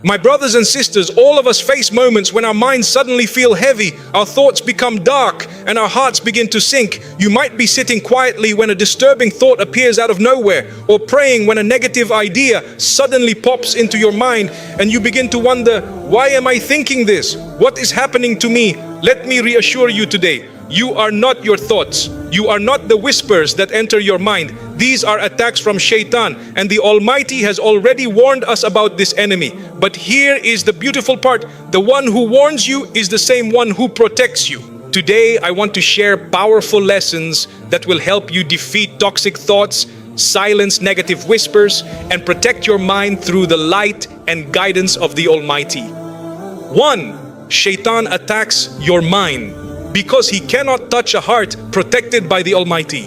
My brothers and sisters, all of us face moments when our minds suddenly feel heavy, our thoughts become dark, and our hearts begin to sink. You might be sitting quietly when a disturbing thought appears out of nowhere, or praying when a negative idea suddenly pops into your mind, and you begin to wonder, why am I thinking this? What is happening to me? Let me reassure you today, you are not your thoughts. You are not the whispers that enter your mind. These are attacks from Shaytan, and the Almighty has already warned us about this enemy. But here is the beautiful part. The one who warns you is the same one who protects you. Today, I want to share powerful lessons that will help you defeat toxic thoughts, silence negative whispers, and protect your mind through the light and guidance of the Almighty. 1. Shaytan attacks your mind because he cannot touch a heart protected by the Almighty.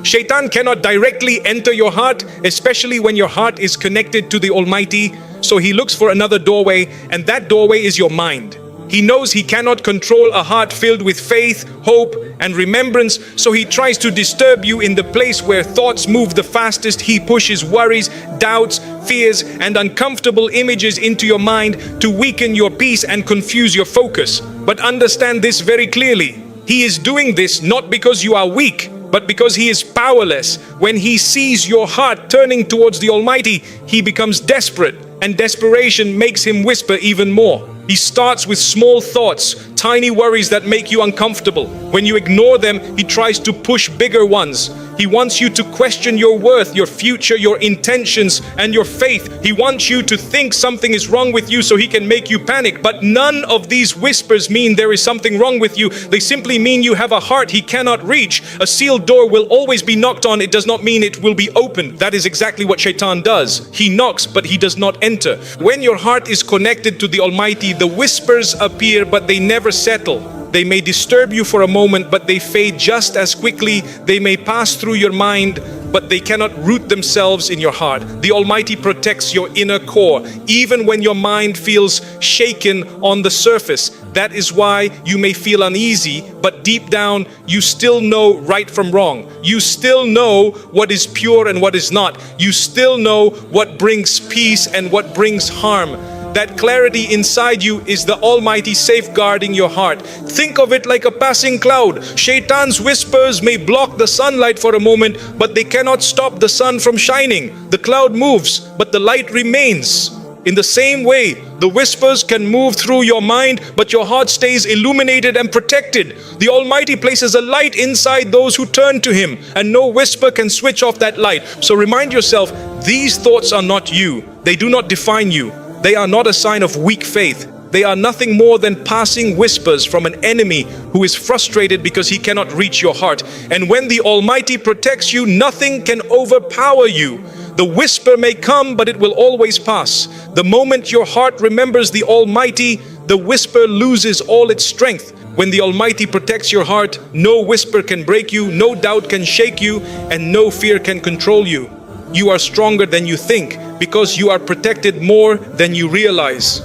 Shaytan cannot directly enter your heart, especially when your heart is connected to the Almighty. So he looks for another doorway, and that doorway is your mind. He knows he cannot control a heart filled with faith, hope, and remembrance, so he tries to disturb you in the place where thoughts move the fastest. He pushes worries, doubts, fears, and uncomfortable images into your mind to weaken your peace and confuse your focus. But understand this very clearly. He is doing this not because you are weak, but because he is powerless. When he sees your heart turning towards the Almighty, he becomes desperate, and desperation makes him whisper even more. He starts with small thoughts, tiny worries that make you uncomfortable. When you ignore them, he tries to push bigger ones. He wants you to question your worth, your future, your intentions, and your faith. He wants you to think something is wrong with you so he can make you panic. But none of these whispers mean there is something wrong with you. They simply mean you have a heart he cannot reach. A sealed door will always be knocked on. It does not mean it will be opened. That is exactly what Shaitan does. He knocks, but he does not enter. When your heart is connected to the Almighty, the whispers appear, but they never settle. They may disturb you for a moment, but they fade just as quickly. They may pass through your mind, but they cannot root themselves in your heart. The Almighty protects your inner core, even when your mind feels shaken on the surface. That is why you may feel uneasy, but deep down, you still know right from wrong. You still know what is pure and what is not. You still know what brings peace and what brings harm. That clarity inside you is the Almighty safeguarding your heart. Think of it like a passing cloud. Shaitan's whispers may block the sunlight for a moment, but they cannot stop the sun from shining. The cloud moves, but the light remains. In the same way, the whispers can move through your mind, but your heart stays illuminated and protected. The Almighty places a light inside those who turn to Him, and no whisper can switch off that light. So remind yourself, these thoughts are not you. They do not define you. They are not a sign of weak faith. They are nothing more than passing whispers from an enemy who is frustrated because he cannot reach your heart. And when the Almighty protects you, nothing can overpower you. The whisper may come, but it will always pass. The moment your heart remembers the Almighty, the whisper loses all its strength. When the Almighty protects your heart, no whisper can break you, no doubt can shake you, and no fear can control you. You are stronger than you think because you are protected more than you realize.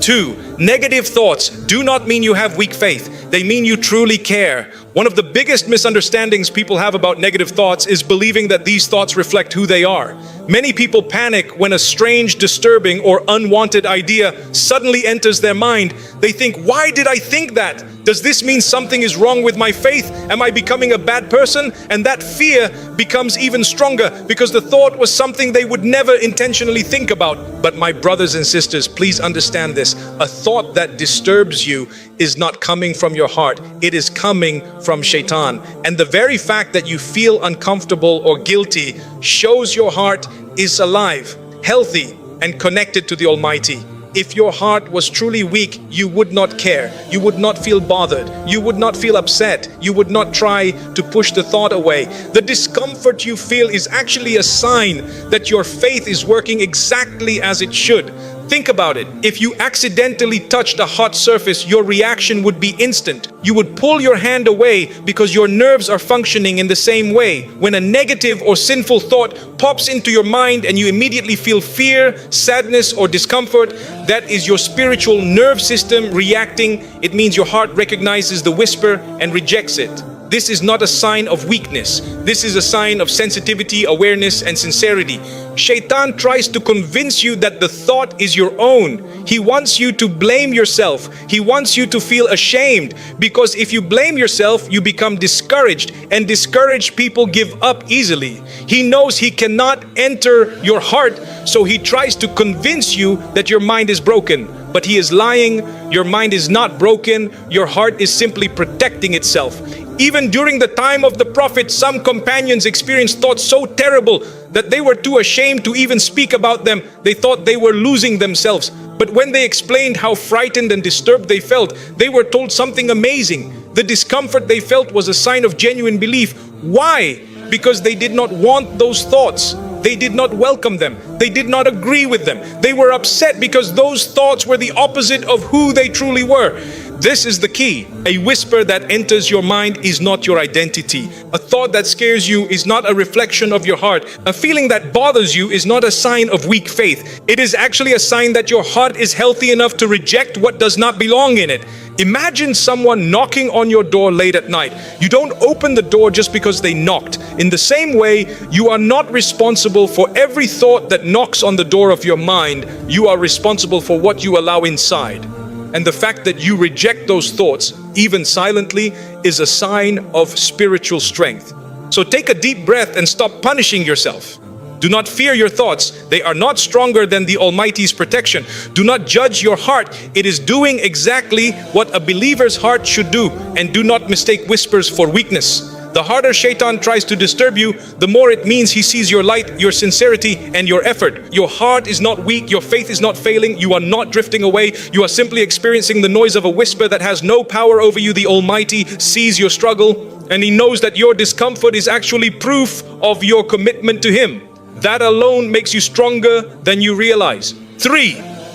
2. Negative thoughts do not mean you have weak faith. They mean you truly care. One of the biggest misunderstandings people have about negative thoughts is believing that these thoughts reflect who they are. Many people panic when a strange, disturbing, or unwanted idea suddenly enters their mind. They think, why did I think that? Does this mean something is wrong with my faith? Am I becoming a bad person? And that fear becomes even stronger because the thought was something they would never intentionally think about. But my brothers and sisters, please understand this. A thought that disturbs you is not coming from your heart. It is coming from Shaitan. And the very fact that you feel uncomfortable or guilty shows your heart is alive, healthy, and connected to the Almighty. If your heart was truly weak, you would not care. You would not feel bothered. You would not feel upset. You would not try to push the thought away. The discomfort you feel is actually a sign that your faith is working exactly as it should. Think about it. If you accidentally touched a hot surface, your reaction would be instant. You would pull your hand away because your nerves are functioning in the same way. When a negative or sinful thought pops into your mind and you immediately feel fear, sadness, or discomfort, that is your spiritual nerve system reacting. It means your heart recognizes the whisper and rejects it. This is not a sign of weakness. This is a sign of sensitivity, awareness, and sincerity. Shaytan tries to convince you that the thought is your own. He wants you to blame yourself. He wants you to feel ashamed, because if you blame yourself, you become discouraged, and discouraged people give up easily. He knows he cannot enter your heart, so he tries to convince you that your mind is broken. But he is lying. Your mind is not broken. Your heart is simply protecting itself. Even during the time of the Prophet, some companions experienced thoughts so terrible that they were too ashamed to even speak about them. They thought they were losing themselves. But when they explained how frightened and disturbed they felt, they were told something amazing. The discomfort they felt was a sign of genuine belief. Why? Because they did not want those thoughts. They did not welcome them. They did not agree with them. They were upset because those thoughts were the opposite of who they truly were. This is the key. A whisper that enters your mind is not your identity. A thought that scares you is not a reflection of your heart. A feeling that bothers you is not a sign of weak faith. It is actually a sign that your heart is healthy enough to reject what does not belong in it. Imagine someone knocking on your door late at night. You don't open the door just because they knocked. In the same way, you are not responsible for every thought that knocks on the door of your mind. You are responsible for what you allow inside. And the fact that you reject those thoughts, even silently, is a sign of spiritual strength. So take a deep breath and stop punishing yourself. Do not fear your thoughts. They are not stronger than the Almighty's protection. Do not judge your heart. It is doing exactly what a believer's heart should do. And do not mistake whispers for weakness. The harder Shaytan tries to disturb you, the more it means he sees your light, your sincerity, and your effort. Your heart is not weak. Your faith is not failing. You are not drifting away. You are simply experiencing the noise of a whisper that has no power over you. The Almighty sees your struggle, and He knows that your discomfort is actually proof of your commitment to Him. That alone makes you stronger than you realize. 3.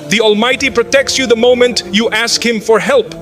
The Almighty protects you the moment you ask Him for help.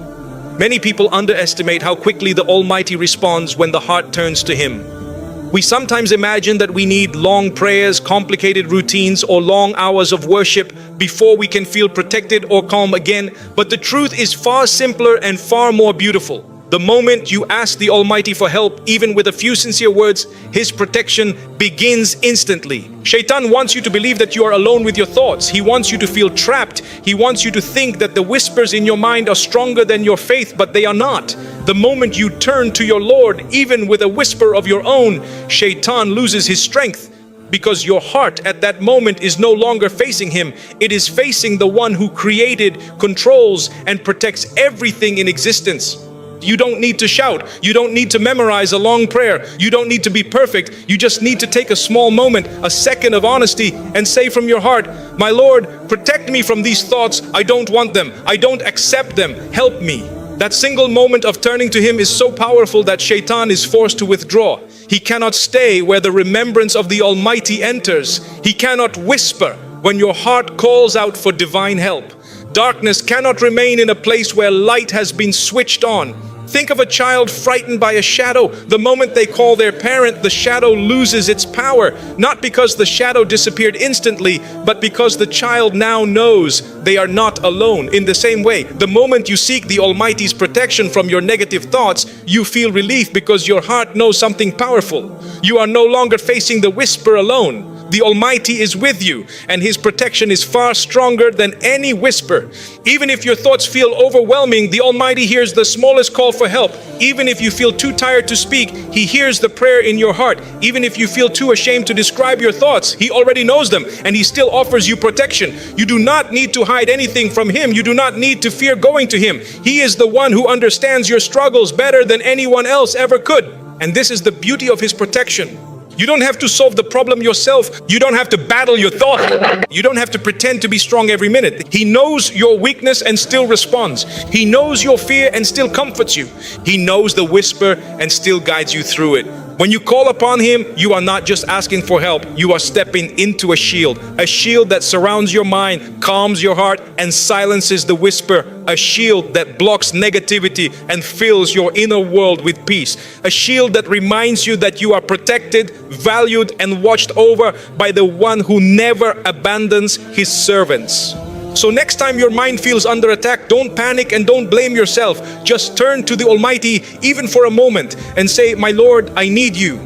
Many people underestimate how quickly the Almighty responds when the heart turns to Him. We sometimes imagine that we need long prayers, complicated routines, or long hours of worship before we can feel protected or calm again. But the truth is far simpler and far more beautiful. The moment you ask the Almighty for help, even with a few sincere words, His protection begins instantly. Shaytan wants you to believe that you are alone with your thoughts. He wants you to feel trapped. He wants you to think that the whispers in your mind are stronger than your faith, but they are not. The moment you turn to your Lord, even with a whisper of your own, Shaytan loses his strength. Because your heart at that moment is no longer facing him. It is facing the one who created, controls, and protects everything in existence. You don't need to shout. You don't need to memorize a long prayer. You don't need to be perfect. You just need to take a small moment, a second of honesty, and say from your heart, "My Lord, protect me from these thoughts. I don't want them. I don't accept them. Help me." That single moment of turning to Him is so powerful that Shaytan is forced to withdraw. He cannot stay where the remembrance of the Almighty enters. He cannot whisper when your heart calls out for divine help. Darkness cannot remain in a place where light has been switched on. Think of a child frightened by a shadow. The moment they call their parent, the shadow loses its power. Not because the shadow disappeared instantly, but because the child now knows they are not alone. In the same way, the moment you seek the Almighty's protection from your negative thoughts, you feel relief because your heart knows something powerful. You are no longer facing the whisper alone. The Almighty is with you, and His protection is far stronger than any whisper. Even if your thoughts feel overwhelming, the Almighty hears the smallest call for help. Even if you feel too tired to speak, He hears the prayer in your heart. Even if you feel too ashamed to describe your thoughts, He already knows them, and He still offers you protection. You do not need to hide anything from Him. You do not need to fear going to Him. He is the one who understands your struggles better than anyone else ever could. And this is the beauty of His protection. You don't have to solve the problem yourself. You don't have to battle your thoughts. You don't have to pretend to be strong every minute. He knows your weakness and still responds. He knows your fear and still comforts you. He knows the whisper and still guides you through it. When you call upon Him, you are not just asking for help. You are stepping into a shield that surrounds your mind, calms your heart, and silences the whisper. A shield that blocks negativity and fills your inner world with peace. A shield that reminds you that you are protected, valued, and watched over by the one who never abandons His servants. So next time your mind feels under attack, don't panic and don't blame yourself. Just turn to the Almighty, even for a moment, and say, "My Lord, I need you."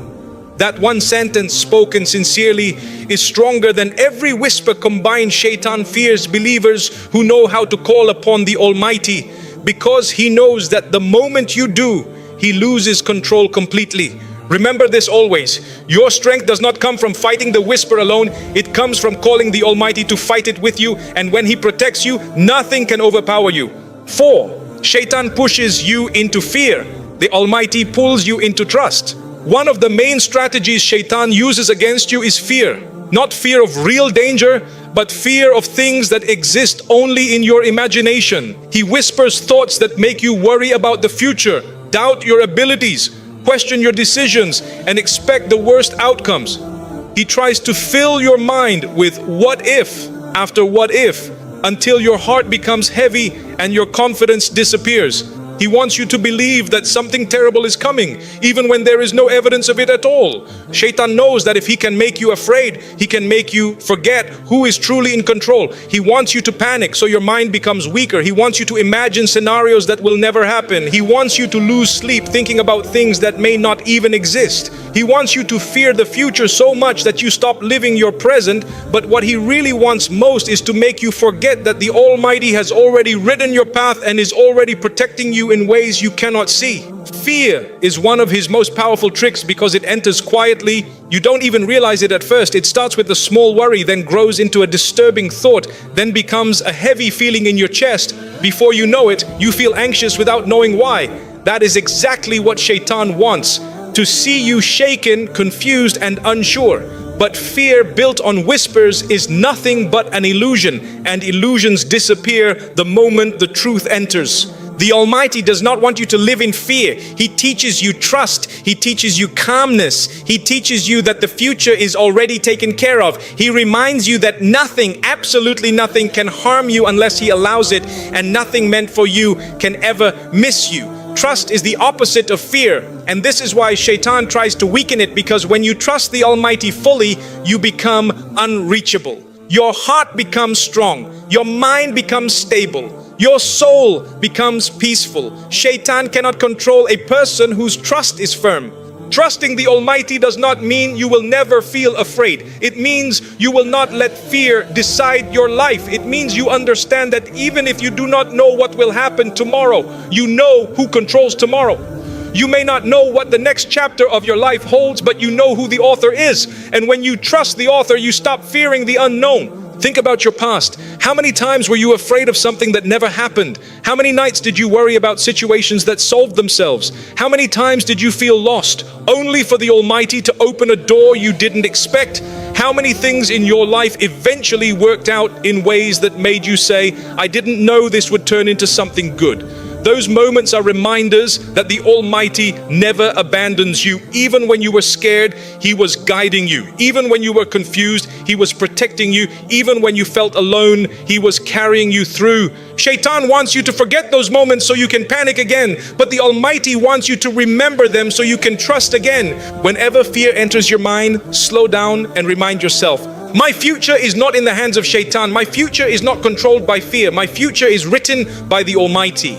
That one sentence spoken sincerely is stronger than every whisper combined. Shaytan fears believers who know how to call upon the Almighty, because he knows that the moment you do, he loses control completely. Remember this always. Your strength does not come from fighting the whisper alone. It comes from calling the Almighty to fight it with you. And when he protects you, nothing can overpower you. 4. Shaitan pushes you into fear. The Almighty pulls you into trust. One of the main strategies Shaitan uses against you is fear. Not fear of real danger, but fear of things that exist only in your imagination. He whispers thoughts that make you worry about the future, doubt your abilities, question your decisions, and expect the worst outcomes. He tries to fill your mind with what if after what if, until your heart becomes heavy and your confidence disappears. He wants you to believe that something terrible is coming, even when there is no evidence of it at all. Shaitan knows that if he can make you afraid, he can make you forget who is truly in control. He wants you to panic so your mind becomes weaker. He wants you to imagine scenarios that will never happen. He wants you to lose sleep thinking about things that may not even exist. He wants you to fear the future so much that you stop living your present. But what he really wants most is to make you forget that the Almighty has already ridden your path and is already protecting you in ways you cannot see. Fear is one of his most powerful tricks because it enters quietly. You don't even realize it at first. It starts with a small worry, then grows into a disturbing thought, then becomes a heavy feeling in your chest. Before you know it, you feel anxious without knowing why. That is exactly what Shaitan wants, to see you shaken, confused, and unsure. But fear built on whispers is nothing but an illusion, and illusions disappear the moment the truth enters. The Almighty does not want you to live in fear. He teaches you trust. He teaches you calmness. He teaches you that the future is already taken care of. He reminds you that nothing, absolutely nothing, can harm you unless He allows it, and nothing meant for you can ever miss you. Trust is the opposite of fear, and this is why Shaitan tries to weaken it, because when you trust the Almighty fully, you become unreachable. Your heart becomes strong. Your mind becomes stable. Your soul becomes peaceful. Shaitan cannot control a person whose trust is firm. Trusting the Almighty does not mean you will never feel afraid. It means you will not let fear decide your life. It means you understand that even if you do not know what will happen tomorrow, you know who controls tomorrow. You may not know what the next chapter of your life holds, but you know who the author is. And when you trust the author, you stop fearing the unknown. Think about your past. How many times were you afraid of something that never happened? How many nights did you worry about situations that solved themselves? How many times did you feel lost, only for the Almighty to open a door you didn't expect? How many things in your life eventually worked out in ways that made you say, I didn't know this would turn into something good? Those moments are reminders that the Almighty never abandons you. Even when you were scared, He was guiding you. Even when you were confused, He was protecting you. Even when you felt alone, He was carrying you through. Shaitan wants you to forget those moments so you can panic again, but the Almighty wants you to remember them so you can trust again. Whenever fear enters your mind, slow down and remind yourself, my future is not in the hands of Shaitan. My future is not controlled by fear. My future is written by the Almighty.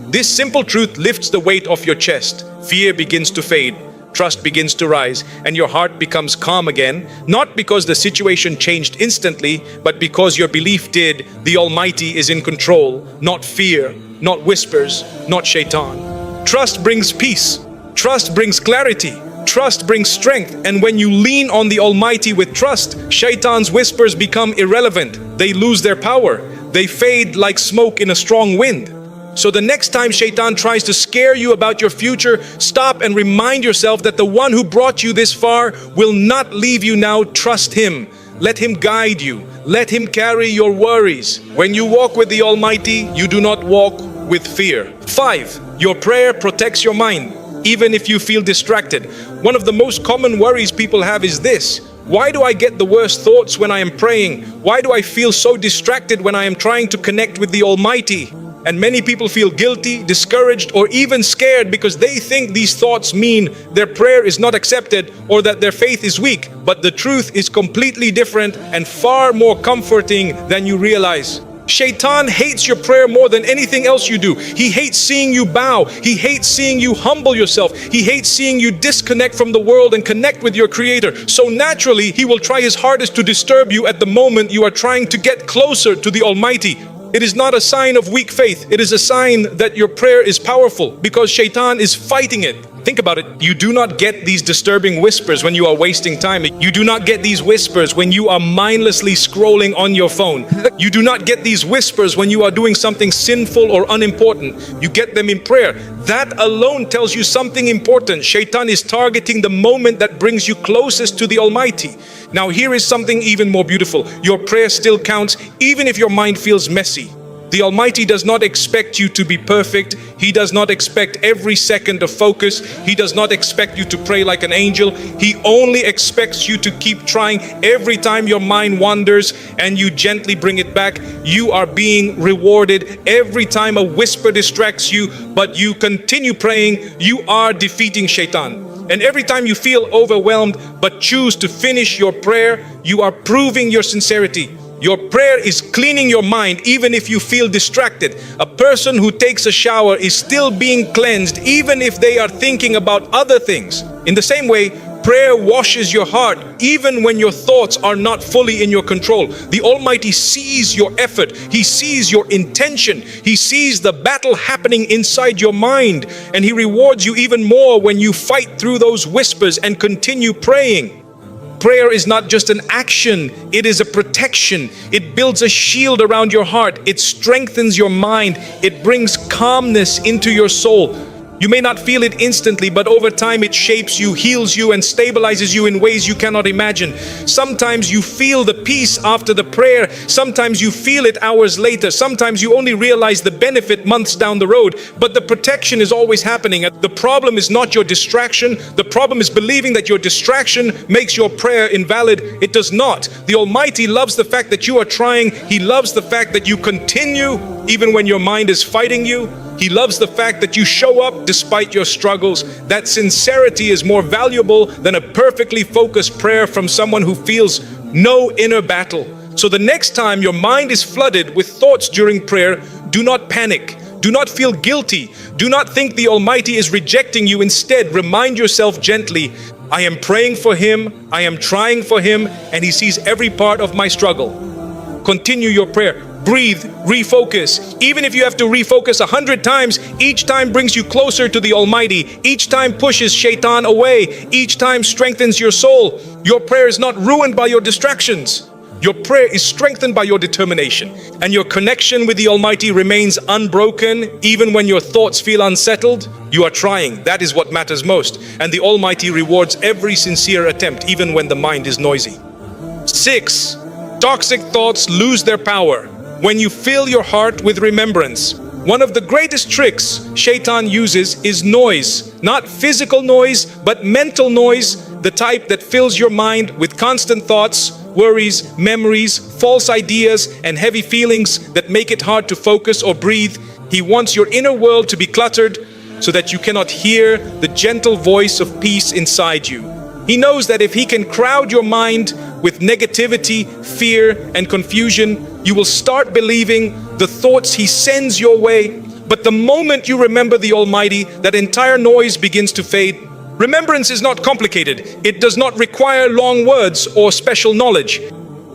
This simple truth lifts the weight off your chest. Fear begins to fade, trust begins to rise, and your heart becomes calm again, not because the situation changed instantly, but because your belief did. The Almighty is in control, not fear, not whispers, not Shaitan. Trust brings peace. Trust brings clarity. Trust brings strength. And when you lean on the Almighty with trust, Shaitan's whispers become irrelevant. They lose their power. They fade like smoke in a strong wind. So the next time Shaitan tries to scare you about your future, stop and remind yourself that the one who brought you this far will not leave you now. Trust Him. Let Him guide you. Let Him carry your worries. When you walk with the Almighty, you do not walk with fear. 5. Your prayer protects your mind, even if you feel distracted. One of the most common worries people have is this: why do I get the worst thoughts when I am praying? Why do I feel so distracted when I am trying to connect with the Almighty? And many people feel guilty, discouraged, or even scared because they think these thoughts mean their prayer is not accepted or that their faith is weak. But the truth is completely different and far more comforting than you realize. Shaytan hates your prayer more than anything else you do. He hates seeing you bow. He hates seeing you humble yourself. He hates seeing you disconnect from the world and connect with your Creator. So naturally, he will try his hardest to disturb you at the moment you are trying to get closer to the Almighty. It is not a sign of weak faith. It is a sign that your prayer is powerful because Shaytan is fighting it. Think about it. You do not get these disturbing whispers when you are wasting time. You do not get these whispers when you are mindlessly scrolling on your phone. You do not get these whispers when you are doing something sinful or unimportant. You get them in prayer. That alone tells you something important. Shaitan is targeting the moment that brings you closest to the Almighty. Now here is something even more beautiful. Your prayer still counts even if your mind feels messy. The Almighty does not expect you to be perfect. He does not expect every second of focus. He does not expect you to pray like an angel. He only expects you to keep trying. Every time your mind wanders and you gently bring it back, you are being rewarded. Every time a whisper distracts you, but you continue praying, you are defeating Shaitan. And every time you feel overwhelmed but choose to finish your prayer, you are proving your sincerity. Your prayer is cleaning your mind even if you feel distracted. A person who takes a shower is still being cleansed even if they are thinking about other things. In the same way, prayer washes your heart even when your thoughts are not fully in your control. The Almighty sees your effort. He sees your intention. He sees the battle happening inside your mind, and He rewards you even more when you fight through those whispers and continue praying. Prayer is not just an action, it is a protection. It builds a shield around your heart. It strengthens your mind. It brings calmness into your soul. You may not feel it instantly, but over time it shapes you, heals you, and stabilizes you in ways you cannot imagine. Sometimes you feel the peace after the prayer. Sometimes you feel it hours later. Sometimes you only realize the benefit months down the road. But the protection is always happening. The problem is not your distraction. The problem is believing that your distraction makes your prayer invalid. It does not. The Almighty loves the fact that you are trying. He loves the fact that you continue even when your mind is fighting you. He loves the fact that you show up despite your struggles. That sincerity is more valuable than a perfectly focused prayer from someone who feels no inner battle. So the next time your mind is flooded with thoughts during prayer, do not panic. Do not feel guilty. Do not think the Almighty is rejecting you. Instead, remind yourself gently, I am praying for Him, I am trying for Him, and He sees every part of my struggle. Continue your prayer. Breathe, refocus. Even if you have to refocus 100 times, each time brings you closer to the Almighty. Each time pushes Shaitan away. Each time strengthens your soul. Your prayer is not ruined by your distractions. Your prayer is strengthened by your determination. And your connection with the Almighty remains unbroken even when your thoughts feel unsettled. You are trying. That is what matters most. And the Almighty rewards every sincere attempt even when the mind is noisy. 6. Toxic thoughts lose their power when you fill your heart with remembrance. One of the greatest tricks Shaitan uses is noise. Not physical noise, but mental noise, the type that fills your mind with constant thoughts, worries, memories, false ideas, and heavy feelings that make it hard to focus or breathe. He wants your inner world to be cluttered so that you cannot hear the gentle voice of peace inside you. He knows that if he can crowd your mind with negativity, fear, and confusion, you will start believing the thoughts he sends your way. But the moment you remember the Almighty, that entire noise begins to fade. Remembrance is not complicated. It does not require long words or special knowledge.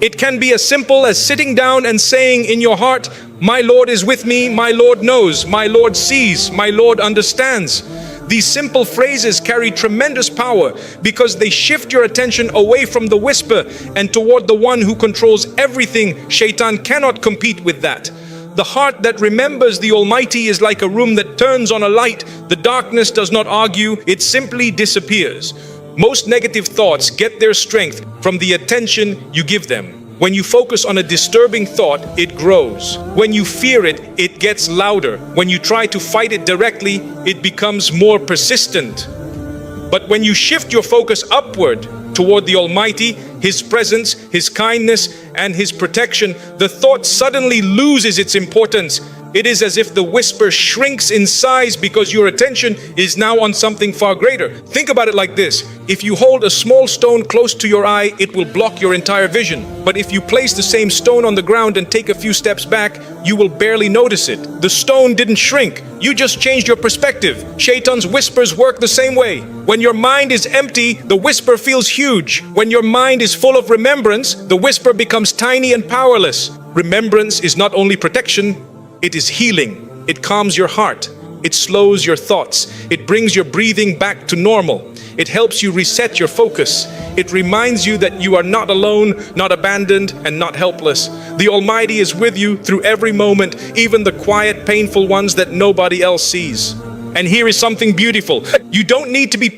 It can be as simple as sitting down and saying in your heart, my Lord is with me, my Lord knows, my Lord sees, my Lord understands. These simple phrases carry tremendous power because they shift your attention away from the whisper and toward the one who controls everything. Shaitan cannot compete with that. The heart that remembers the Almighty is like a room that turns on a light. The darkness does not argue, it simply disappears. Most negative thoughts get their strength from the attention you give them. When you focus on a disturbing thought, it grows. When you fear it, it gets louder. When you try to fight it directly, it becomes more persistent. But when you shift your focus upward toward the Almighty, His presence, His kindness, and His protection, the thought suddenly loses its importance. It is as if the whisper shrinks in size because your attention is now on something far greater. Think about it like this. If you hold a small stone close to your eye, it will block your entire vision. But if you place the same stone on the ground and take a few steps back, you will barely notice it. The stone didn't shrink. You just changed your perspective. Shaitan's whispers work the same way. When your mind is empty, the whisper feels huge. When your mind is full of remembrance, the whisper becomes tiny and powerless. Remembrance is not only protection, it is healing. It calms your heart. It slows your thoughts. It brings your breathing back to normal. It helps you reset your focus. It reminds you that you are not alone, not abandoned, and not helpless. The Almighty is with you through every moment, even the quiet, painful ones that nobody else sees. And here is something beautiful. You don't need to be perfect.